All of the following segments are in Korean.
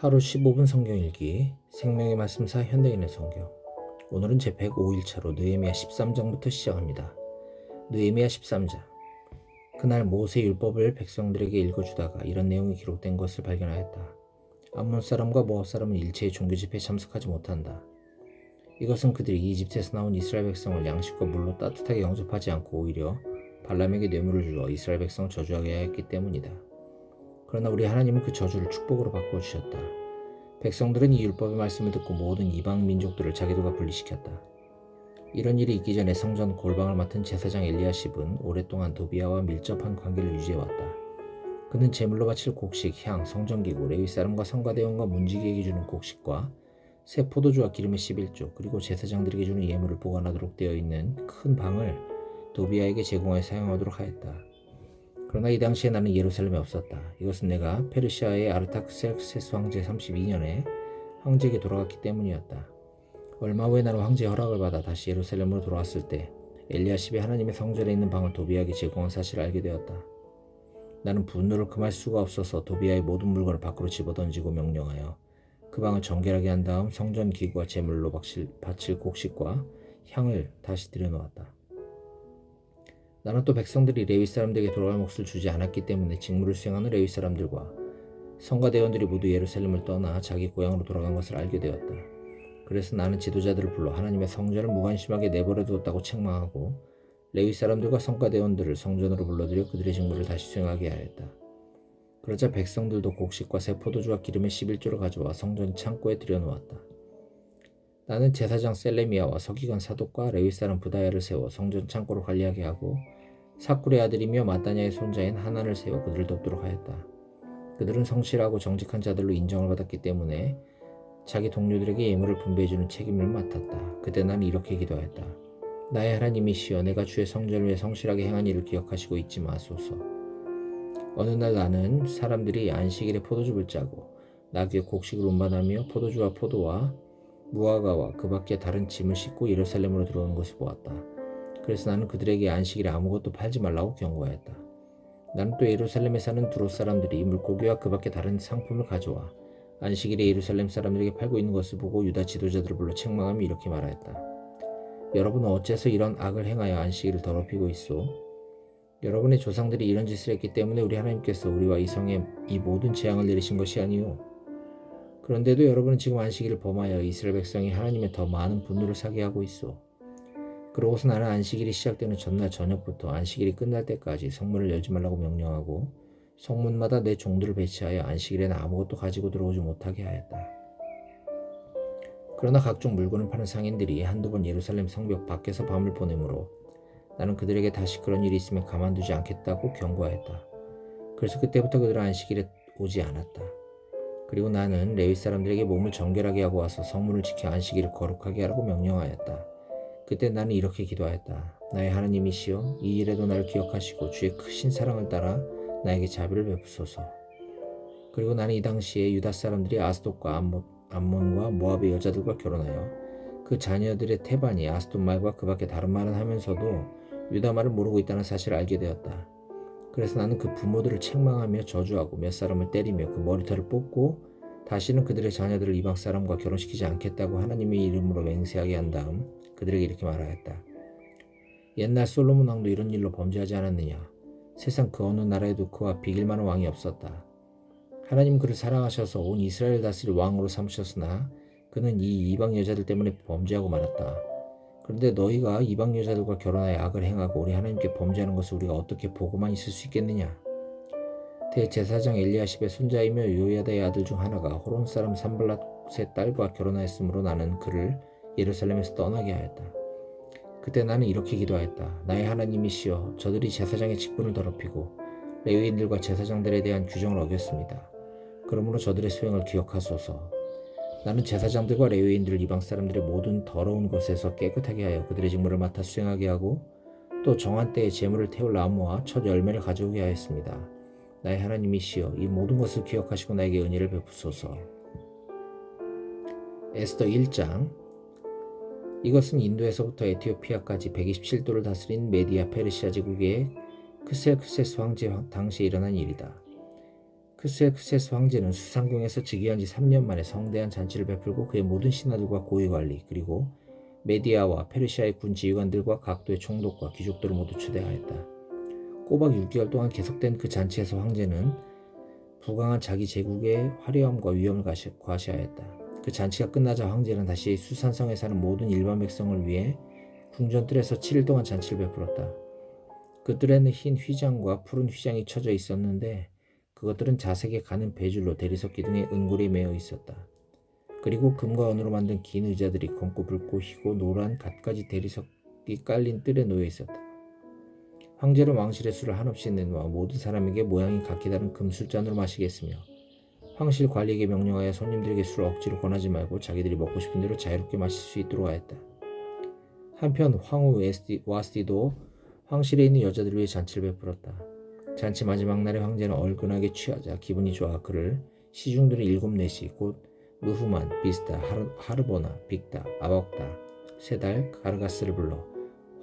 하루 15분 성경 읽기 생명의 말씀사 현대인의 성경. 오늘은 제 105일차로 느헤미야 13장부터 시작합니다. 느헤미야 13장. 그날 모세 율법을 백성들에게 읽어주다가 이런 내용이 기록된 것을 발견하였다. 암몬 사람과 모압 사람은 일체의 종교 집회에 참석하지 못한다. 이것은 그들이 이집트에서 나온 이스라엘 백성을 양식과 물로 따뜻하게 영접하지 않고 오히려 발람에게 뇌물을 주어 이스라엘 백성을 저주하게 하였기 때문이다. 그러나 우리 하나님은 그 저주를 축복으로 바꿔주셨다. 백성들은 이 율법의 말씀을 듣고 모든 이방 민족들을 자기들과 분리시켰다. 이런 일이 있기 전에 성전 골방을 맡은 제사장 엘리야십은 오랫동안 도비아와 밀접한 관계를 유지해왔다. 그는 제물로 바칠 곡식, 향, 성전기구, 레위 사람과 성가대원과 문지기에게 주는 곡식과 새 포도주와 기름의 11조, 그리고 제사장들에게 주는 예물을 보관하도록 되어 있는 큰 방을 도비아에게 제공하여 사용하도록 하였다. 그러나 이 당시에 나는 예루살렘에 없었다. 이것은 내가 페르시아의 아르타크셀크세스 황제 32년에 황제에게 돌아갔기 때문이었다. 얼마 후에 나는 황제의 허락을 받아 다시 예루살렘으로 돌아왔을 때 엘리야십이 하나님의 성전에 있는 방을 도비아에게 제공한 사실을 알게 되었다. 나는 분노를 금할 수가 없어서 도비아의 모든 물건을 밖으로 집어던지고 명령하여 그 방을 정결하게 한 다음 성전 기구와 제물로 바칠 곡식과 향을 다시 들여놓았다. 나는 또 백성들이 레위 사람들에게 돌아갈 몫을 주지 않았기 때문에 직무를 수행하는 레위 사람들과 성가대원들이 모두 예루살렘을 떠나 자기 고향으로 돌아간 것을 알게 되었다. 그래서 나는 지도자들을 불러 하나님의 성전을 무관심하게 내버려 두었다고 책망하고 레위 사람들과 성가대원들을 성전으로 불러들여 그들의 직무를 다시 수행하게 하였다. 그러자 백성들도 곡식과 새 포도주와 기름의 11조를 가져와 성전 창고에 들여놓았다. 나는 제사장 셀레미야와 서기관 사독과 레위 사람 부다야를 세워 성전 창고를 관리하게 하고 사쿨의 아들이며 마따냐의 손자인 하난을 세워 그들을 돕도록 하였다. 그들은 성실하고 정직한 자들로 인정을 받았기 때문에 자기 동료들에게 예물을 분배해주는 책임을 맡았다. 그때 나는 이렇게 기도하였다. 나의 하나님이시여, 내가 주의 성전을 위해 성실하게 행한 일을 기억하시고 잊지 마소서. 어느 날 나는 사람들이 안식일에 포도즙을 짜고 나귀의 곡식을 운반하며 포도주와 포도와 무화과와 그 밖에 다른 짐을 싣고 예루살렘으로 들어오는 것을 보았다. 그래서 나는 그들에게 안식일에 아무것도 팔지 말라고 경고하였다. 나는 또 예루살렘에 사는 두롯 사람들이 물고기와 그 밖에 다른 상품을 가져와 안식일에 예루살렘 사람들에게 팔고 있는 것을 보고 유다 지도자들을 불러 책망하며 이렇게 말하였다. 여러분은 어째서 이런 악을 행하여 안식일을 더럽히고 있소? 여러분의 조상들이 이런 짓을 했기 때문에 우리 하나님께서 우리와 이 성에 이 모든 재앙을 내리신 것이 아니오. 그런데도 여러분은 지금 안식일을 범하여 이스라엘 백성이 하나님의 더 많은 분노를 사게 하고 있어. 그러고서 나는 안식일이 시작되는 전날 저녁부터 안식일이 끝날 때까지 성문을 열지 말라고 명령하고 성문마다 내 종들을 배치하여 안식일에는 아무것도 가지고 들어오지 못하게 하였다. 그러나 각종 물건을 파는 상인들이 한두 번 예루살렘 성벽 밖에서 밤을 보내므로 나는 그들에게 다시 그런 일이 있으면 가만두지 않겠다고 경고하였다. 그래서 그때부터 그들은 안식일에 오지 않았다. 그리고 나는 레위 사람들에게 몸을 정결하게 하고 와서 성문을 지켜 안식일을 거룩하게 하라고 명령하였다. 그때 나는 이렇게 기도하였다. 나의 하나님이시여, 이 일에도 나를 기억하시고 주의 크신 사랑을 따라 나에게 자비를 베푸소서. 그리고 나는 이 당시에 유다 사람들이 아스돗과 암몬과 모압의 여자들과 결혼하여 그 자녀들의 태반이 아스돗 말과 그 밖에 다른 말은 하면서도 유다 말을 모르고 있다는 사실을 알게 되었다. 그래서 나는 그 부모들을 책망하며 저주하고 몇 사람을 때리며 그 머리털을 뽑고 다시는 그들의 자녀들을 이방 사람과 결혼시키지 않겠다고 하나님의 이름으로 맹세하게 한 다음 그들에게 이렇게 말하였다. 옛날 솔로몬 왕도 이런 일로 범죄하지 않았느냐? 세상 그 어느 나라에도 그와 비길 만한 왕이 없었다. 하나님 그를 사랑하셔서 온 이스라엘 다스릴 왕으로 삼으셨으나 그는 이 이방 여자들 때문에 범죄하고 말았다. 그런데 너희가 이방 여자들과 결혼하여 악을 행하고 우리 하나님께 범죄하는 것을 우리가 어떻게 보고만 있을 수 있겠느냐? 대제사장 엘리야십의 손자이며 요야다의 아들 중 하나가 호론 사람 산발랏의 딸과 결혼하였으므로 나는 그를 예루살렘에서 떠나게 하였다. 그때 나는 이렇게 기도하였다. 나의 하나님이시여, 저들이 제사장의 직분을 더럽히고 레위인들과 제사장들에 대한 규정을 어겼습니다. 그러므로 저들의 소행을 기억하소서. 나는 제사장들과 레위인들을 이방 사람들의 모든 더러운 것에서 깨끗하게 하여 그들의 직무를 맡아 수행하게 하고 또 정한 때에 제물을 태울 나무와 첫 열매를 가져오게 하였습니다. 나의 하나님이시여, 이 모든 것을 기억하시고 나에게 은혜를 베푸소서. 에스더 1장. 이것은 인도에서부터 에티오피아까지 127도를 다스린 메디아 페르시아 제국의 크셀크세스 황제 당시에 일어난 일이다. 크세크세스 황제는 수상궁에서 즉위한 지 3년 만에 성대한 잔치를 베풀고 그의 모든 신하들과 고위관리 그리고 메디아와 페르시아의 군 지휘관들과 각도의 총독과 귀족들을 모두 초대하였다. 꼬박 6개월 동안 계속된 그 잔치에서 황제는 부강한 자기 제국의 화려함과 위엄을 과시하였다. 그 잔치가 끝나자 황제는 다시 수산성에 사는 모든 일반 백성을 위해 궁전뜰에서 7일 동안 잔치를 베풀었다. 그 뜰에는 흰 휘장과 푸른 휘장이 쳐져 있었는데 그것들은 자색에 가는 배줄로 대리석 기둥에 은골이 매어 있었다. 그리고 금과 은으로 만든 긴 의자들이 검고 붉고 희고 노란 갖가지 대리석이 깔린 뜰에 놓여 있었다. 황제는 왕실의 술을 한없이 내놓아 모든 사람에게 모양이 각기 다른 금술잔으로 마시게 했으며 황실 관리에게 명령하여 손님들에게 술을 억지로 권하지 말고 자기들이 먹고 싶은 대로 자유롭게 마실 수 있도록 하였다. 한편 황후 와스티도 황실에 있는 여자들을 위해 잔치를 베풀었다. 잔치 마지막 날에 황제는 얼큰하게 취하자 기분이 좋아 그를 시중들은 7-4시 곧 무후만, 비스타, 하르보나, 빅다, 아박다, 세달, 가르가스를 불러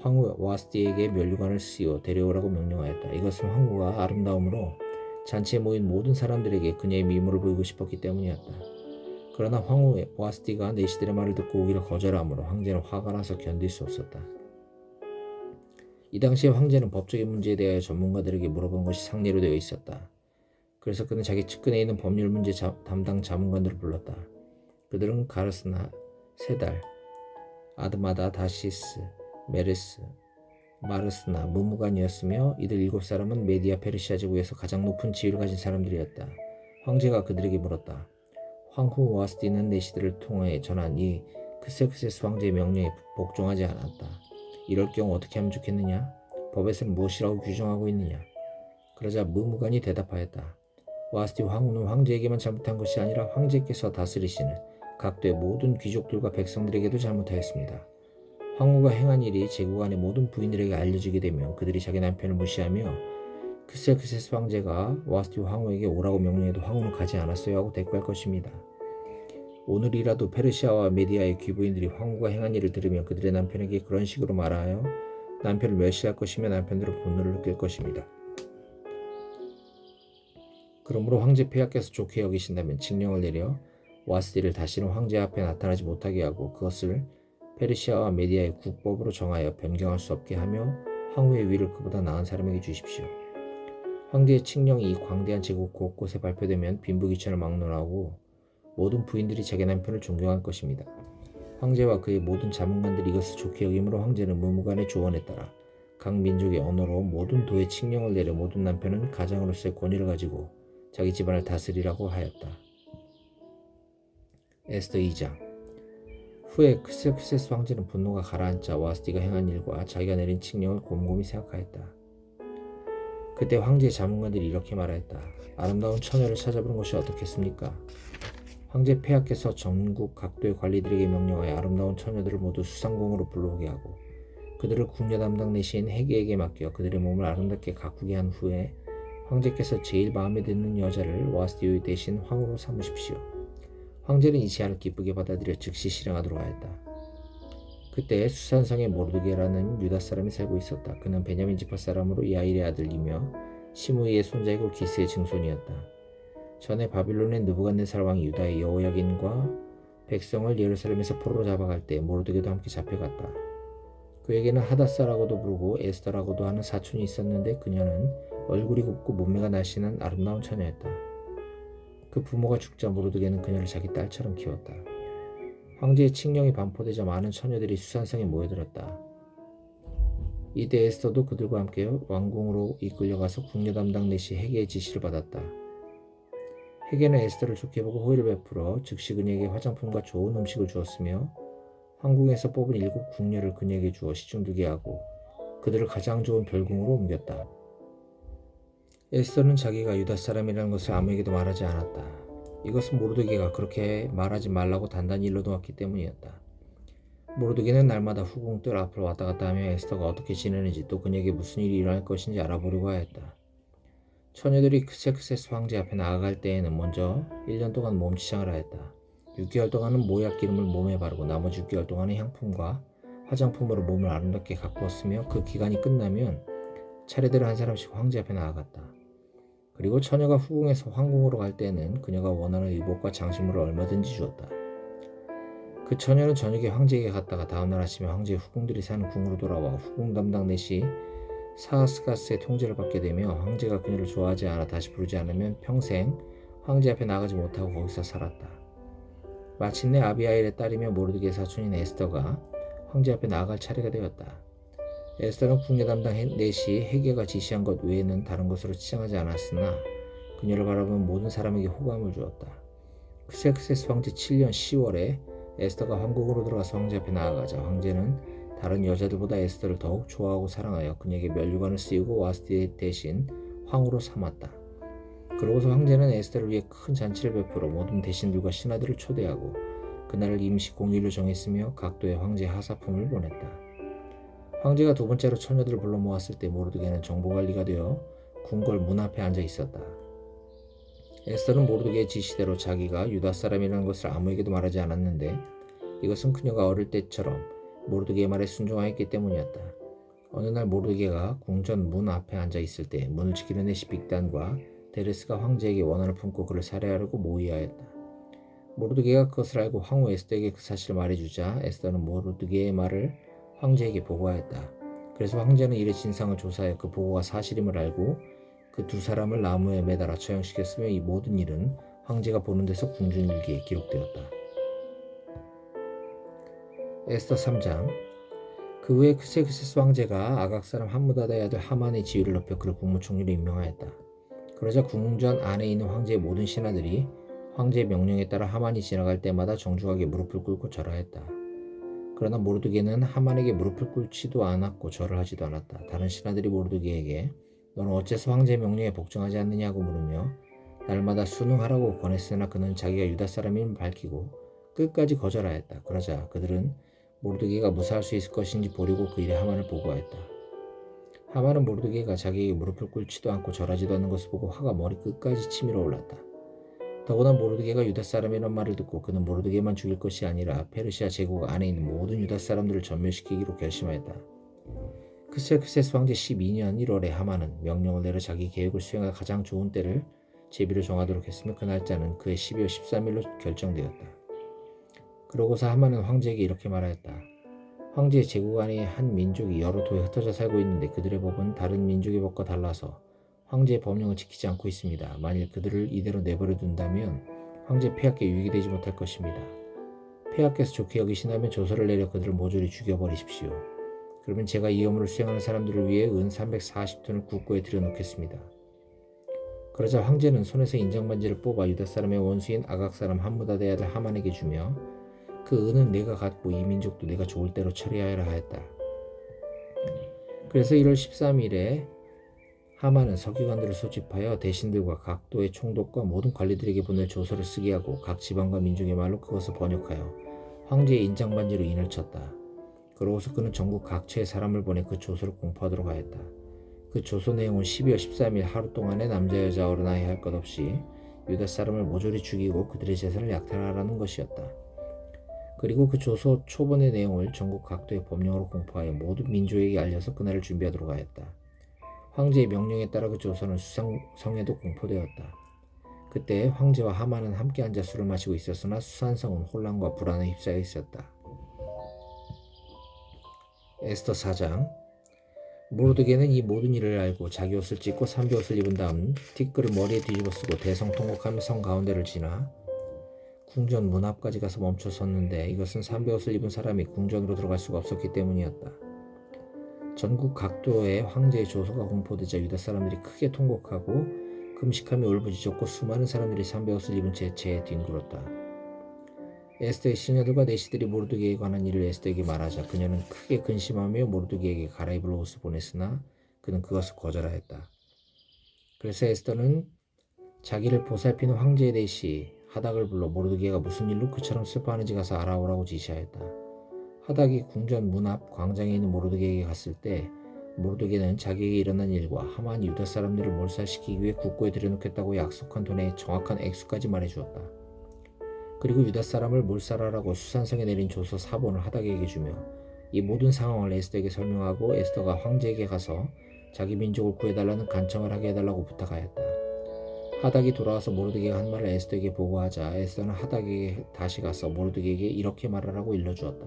황후 와스티에게 면류관을 씌워 데려오라고 명령하였다. 이것은 황후가 아름다움으로 잔치에 모인 모든 사람들에게 그녀의 미모를 보이고 싶었기 때문이었다. 그러나 황후 와스티가 내시들의 말을 듣고 오기를 거절하므로 황제는 화가 나서 견딜 수 없었다. 이 당시에 황제는 법적인 문제에 대하여 전문가들에게 물어본 것이 상례로 되어 있었다. 그래서 그는 자기 측근에 있는 법률 문제 담당 자문관들을 불렀다. 그들은 가르스나, 세달, 아드마다, 다시스, 메르스, 마르스나 무무관이었으며 이들 7사람은 메디아 페르시아 제국에서 가장 높은 지위를 가진 사람들이었다. 황제가 그들에게 물었다. 황후 와스티는 내시들을 통해 전한 이 크세크세스 황제의 명령에 복종하지 않았다. 이럴 경우 어떻게 하면 좋겠느냐? 법에서는 무엇이라고 규정하고 있느냐? 그러자 무무관이 대답하였다. 와스티 황후는 황제에게만 잘못한 것이 아니라 황제께서 다스리시는 각도의 모든 귀족들과 백성들에게도 잘못하였습니다. 황후가 행한 일이 제국 안의 모든 부인들에게 알려지게 되면 그들이 자기 남편을 무시하며 크세크세스 황제가 와스티 황후에게 오라고 명령해도 황후는 가지 않았어요 하고 대꾸할 것입니다. 오늘이라도 페르시아와 메디아의 귀부인들이 황후가 행한 일을 들으면 그들의 남편에게 그런 식으로 말하여 남편을 멸시할 것이며 남편들은 분노를 느낄 것입니다. 그러므로 황제 폐하께서 좋게 여기신다면 칙령을 내려 와스티를 다시는 황제 앞에 나타나지 못하게 하고 그것을 페르시아와 메디아의 국법으로 정하여 변경할 수 없게 하며 황후의 위를 그보다 나은 사람에게 주십시오. 황제의 칙령이 이 광대한 제국 곳곳에 발표되면 빈부귀천을 막론하고 모든 부인들이 자기 남편을 존경할 것입니다. 황제와 그의 모든 자문관들이 이것을 좋게 여기므로 황제는 무무관의 조언에 따라 각 민족의 언어로 모든 도에 칙령을 내려 모든 남편은 가장으로서의 권위를 가지고 자기 집안을 다스리라고 하였다. 에스더 2장. 후에 크세크세스 황제는 분노가 가라앉자 와스티가 행한 일과 자기가 내린 칙령을 곰곰이 생각하였다. 그때 황제의 자문관들이 이렇게 말하였다. 아름다운 처녀를 찾아보는 것이 어떻겠습니까? 황제 폐하께서 전국 각도의 관리들에게 명령하여 아름다운 처녀들을 모두 수상궁으로 불러오게 하고 그들을 궁녀 담당 내시인 헤게에게 맡겨 그들의 몸을 아름답게 가꾸게 한 후에 황제께서 제일 마음에 드는 여자를 와스티 대신 황후로 삼으십시오. 황제는 이 제안을 기쁘게 받아들여 즉시 실행하도록 하였다. 그때 수산성에 모르드게라는 유다 사람이 살고 있었다. 그는 베냐민 지파 사람으로 야일의 아들이며 시므이의 손자이고 기스의 증손이었다. 전에 바빌론의 느부갓네살 왕이 유다의 여호야긴과 백성을 예루살렘에서 포로로 잡아갈 때 모르드게도 함께 잡혀갔다. 그에게는 하다사라고도 부르고 에스더라고도 하는 사촌이 있었는데 그녀는 얼굴이 곱고 몸매가 날씬한 아름다운 처녀였다. 그 부모가 죽자 모르드게는 그녀를 자기 딸처럼 키웠다. 황제의 칙령이 반포되자 많은 처녀들이 수산성에 모여들었다. 이때 에스더도 그들과 함께 왕궁으로 이끌려가서 궁녀 담당 내시 헤게의 지시를 받았다. 헤게는 에스더를 좋게 보고 호의를 베풀어 즉시 그녀에게 화장품과 좋은 음식을 주었으며 황궁에서 뽑은 7 궁녀를 그녀에게 주어 시중두게 하고 그들을 가장 좋은 별궁으로 옮겼다. 에스더는 자기가 유다 사람이라는 것을 아무에게도 말하지 않았다. 이것은 모르드게가 그렇게 말하지 말라고 단단히 일러놓았기 때문이었다. 모르드게는 날마다 후궁뜰 앞으로 왔다 갔다 하며 에스더가 어떻게 지내는지 또 그녀에게 무슨 일이 일어날 것인지 알아보려고 하였다. 처녀들이 크세크세스 황제 앞에 나아갈 때에는 먼저 1년 동안 몸치장을 하였다. 6개월 동안은 모약 기름을 몸에 바르고 나머지 6개월 동안은 향품과 화장품으로 몸을 아름답게 가꾸었으며 그 기간이 끝나면 차례대로 한 사람씩 황제 앞에 나아갔다. 그리고 처녀가 후궁에서 황궁으로 갈 때에는 그녀가 원하는 의복과 장식물을 얼마든지 주었다. 그 처녀는 저녁에 황제에게 갔다가 다음날 아침에 황제의 후궁들이 사는 궁으로 돌아와 후궁 담당 넷이 사하스가스의 통제를 받게 되며 황제가 그녀를 좋아하지 않아 다시 부르지 않으면 평생 황제 앞에 나가지 못하고 거기서 살았다. 마침내 아비하일의 딸이며 모르드게의 사촌인 에스더가 황제 앞에 나아갈 차례가 되었다. 에스더는 궁예 담당 넷이 헤게가 지시한 것 외에는 다른 것으로 치장하지 않았으나 그녀를 바라보는 모든 사람에게 호감을 주었다. 크섹세스 황제 7년 10월에 에스더가 황궁으로 들어가서 황제 앞에 나아가자 황제는 다른 여자들보다 에스더를 더욱 좋아하고 사랑하여 그녀에게 면류관을 씌우고 와스티 대신 황후로 삼았다. 그러고서 황제는 에스더를 위해 큰 잔치를 베풀어 모든 대신들과 신하들을 초대하고 그날을 임시 공휴일로 정했으며 각도의 황제의 하사품을 보냈다. 황제가 두 번째로 처녀들을 불러 모았을 때 모르드게는 정보관리가 되어 궁궐 문 앞에 앉아 있었다. 에스더는 모르드게의 지시대로 자기가 유다 사람이라는 것을 아무에게도 말하지 않았는데 이것은 그녀가 어릴 때처럼 모르드게의 말에 순종하였기 때문이었다. 어느 날 모르드게가 궁전 문 앞에 앉아 있을 때 문을 지키는 애시 빅단과 데레스가 황제에게 원한을 품고 그를 살해하려고 모의하였다. 모르드게가 그것을 알고 황후 에스더에게 그 사실을 말해주자 에스더는 모르드게의 말을 황제에게 보고하였다. 그래서 황제는 일의 진상을 조사하여 그 보고가 사실임을 알고 그 두 사람을 나무에 매달아 처형시켰으며 이 모든 일은 황제가 보는 데서 궁중일기에 기록되었다. 에스더 3장. 그 후에 크섹세스 황제가 아각 사람 함무다다의 아들 하만의 지위를 높여 그를 국무총리로 임명하였다. 그러자 궁전 안에 있는 황제의 모든 신하들이 황제의 명령에 따라 하만이 지나갈 때마다 정중하게 무릎을 꿇고 절하였다. 그러나 모르드게는 하만에게 무릎을 꿇지도 않았고 절을 하지도 않았다. 다른 신하들이 모르드게에게 너는 어째서 황제의 명령에 복종하지 않느냐고 물으며 날마다 순응하라고 권했으나 그는 자기가 유다 사람임을 밝히고 끝까지 거절하였다. 그러자 그들은 모르드게가 무사할 수 있을 것인지 보려고 그 일에 하만을 보고하였다. 하만은 모르드게가 자기에게 무릎을 꿇지도 않고 절하지도 않는 것을 보고 화가 머리끝까지 치밀어 올랐다. 더구나 모르드게가 유다 사람이란 말을 듣고 그는 모르드게만 죽일 것이 아니라 페르시아 제국 안에 있는 모든 유다 사람들을 전멸시키기로 결심하였다. 크섹세스 황제 12년 1월에 하만은 명령을 내려 자기 계획을 수행할 가장 좋은 때를 제비로 정하도록 했으며 그 날짜는 그해 12월 13일로 결정되었다. 그러고서 하만은 황제에게 이렇게 말하였다. 황제의 제국 안에 한 민족이 여러 도에 흩어져 살고 있는데 그들의 법은 다른 민족의 법과 달라서 황제의 법령을 지키지 않고 있습니다. 만일 그들을 이대로 내버려 둔다면 황제 폐하께 유익이 되지 못할 것입니다. 폐하께서 좋게 여기신다면 조서를 내려 그들을 모조리 죽여버리십시오. 그러면 제가 이 업무를 수행하는 사람들을 위해 은 340톤을 국고에 들여놓겠습니다. 그러자 황제는 손에서 인장반지를 뽑아 유다 사람의 원수인 아각 사람 함무다다의 아들 하만에게 주며 그 은은 내가 갖고 이 민족도 내가 좋을 대로 처리하여라 하였다. 그래서 1월 13일에 하만은 서기관들을 소집하여 대신들과 각도의 총독과 모든 관리들에게 보낼 조서를 쓰게 하고 각 지방과 민족의 말로 그것을 번역하여 황제의 인장반지로 인을 쳤다. 그러고서 그는 전국 각처에 사람을 보내 그 조서를 공포하도록 하였다. 그 조서 내용은 12월 13일 하루 동안에 남자 여자 어린아이 할 것 없이 유다 사람을 모조리 죽이고 그들의 재산을 약탈하라는 것이었다. 그리고 그 조서 초본의 내용을 전국 각도의 법령으로 공포하여 모든 민족에게 알려서 그날을 준비하도록 하였다. 황제의 명령에 따라 그 조서는 수산성에도 공포되었다. 그때 황제와 하만은 함께 앉아 술을 마시고 있었으나 수산성은 혼란과 불안에 휩싸여 있었다. 에스더 4장. 모르드게는 이 모든 일을 알고 자기 옷을 찢고 삼베옷을 입은 다음 티끌을 머리에 뒤집어 쓰고 대성통곡하며 성 가운데를 지나 궁전 문 앞까지 가서 멈춰 섰는데 이것은 삼베옷을 입은 사람이 궁전으로 들어갈 수가 없었기 때문이었다. 전국 각도의 황제의 조서가 공포되자 유다 사람들이 크게 통곡하고 금식하며 울부짖었고 수많은 사람들이 삼베옷을 입은 채 재에 뒹굴었다. 에스더의 시녀들과 내시들이 모르드게에 관한 일을 에스더에게 말하자 그녀는 크게 근심하며 모르드게에게 갈아입을 옷을 보냈으나 그는 그것을 거절하였다. 그래서 에스더는 자기를 보살피는 황제의 내시 하닥을 불러 모르드게가 무슨 일로 그처럼 슬퍼하는지 가서 알아오라고 지시하였다. 하닥이 궁전 문 앞 광장에 있는 모르드게에게 갔을 때 모르드게는 자기에게 일어난 일과 하만이 유다 사람들을 몰살시키기 위해 국고에 들여놓겠다고 약속한 돈의 정확한 액수까지 말해주었다. 그리고 유다 사람을 몰살하라고 수산성에 내린 조서 4본을 하닥에게 주며 이 모든 상황을 에스더에게 설명하고 에스더가 황제에게 가서 자기 민족을 구해달라는 간청을 하게 해달라고 부탁하였다. 하닥이 돌아와서 모르드게가 한 말을 에스더에게 보고하자 에스더는 하닥에게 다시 가서 모르드게에게 이렇게 말하라고 일러주었다.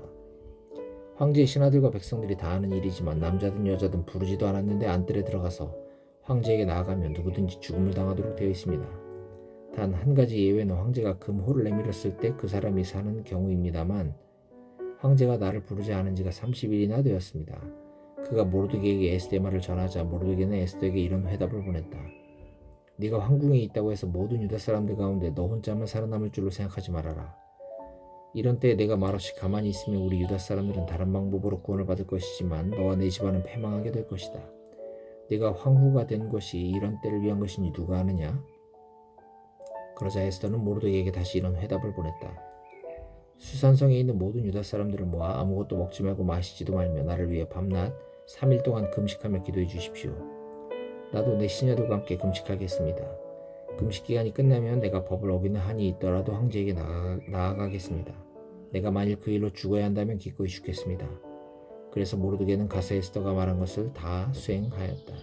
황제의 신하들과 백성들이 다 아는 일이지만 남자든 여자든 부르지도 않았는데 안뜰에 들어가서 황제에게 나아가면 누구든지 죽음을 당하도록 되어 있습니다. 단 한 가지 예외는 황제가 금호를 내밀었을 때 그 사람이 사는 경우입니다만 황제가 나를 부르지 않은 지가 30일이나 되었습니다. 그가 모르드게에게 에스더의 말을 전하자 모르드게는 에스더에게 이런 회답을 보냈다. 네가 황궁에 있다고 해서 모든 유다 사람들 가운데 너 혼자만 살아남을 줄로 생각하지 말아라. 이런 때에 내가 말없이 가만히 있으면 우리 유다 사람들은 다른 방법으로 구원을 받을 것이지만 너와 내 집안은 패망하게 될 것이다. 네가 황후가 된 것이 이런 때를 위한 것이니 누가 아느냐? 그러자 에스더는 모르드게에게 다시 이런 회답을 보냈다. 수산성에 있는 모든 유다 사람들을 모아 아무것도 먹지 말고 마시지도 말며 나를 위해 밤낮 3일 동안 금식하며 기도해 주십시오. 나도 내 시녀들과 함께 금식하겠습니다. 금식 기간이 끝나면 내가 법을 어기는 한이 있더라도 황제에게 나아가겠습니다. 내가 만일 그 일로 죽어야 한다면 기꺼이 죽겠습니다. 그래서 모르드게는 가서 에스더가 말한 것을 다 수행하였다.